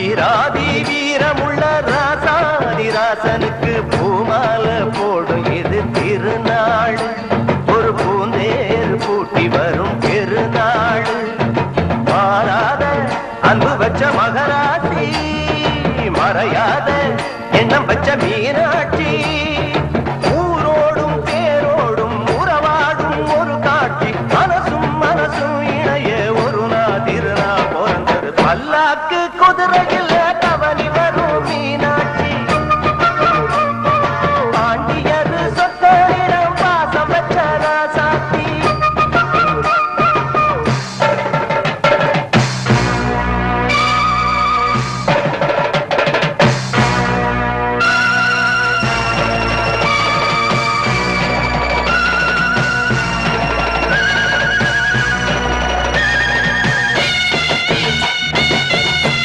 வீராதி வீரமுள்ள ராசாதி ராசனுக்கு பூமால போடும் இது திருநாள் ஒரு பூந்தேர் பூட்டி வரும் பெருநாள் மாறாத அன்பு வச்ச மகராசி மறையாத எண்ணம் வச்ச மீனாட்சி ஊரோடும் பேரோடும் உறவாடும் ஒரு காட்சி மனசும் மனசும் இணைய ஒரு நாள் திருநாள் பிறந்தது பல்லாக்கு குதிரையில் கவனி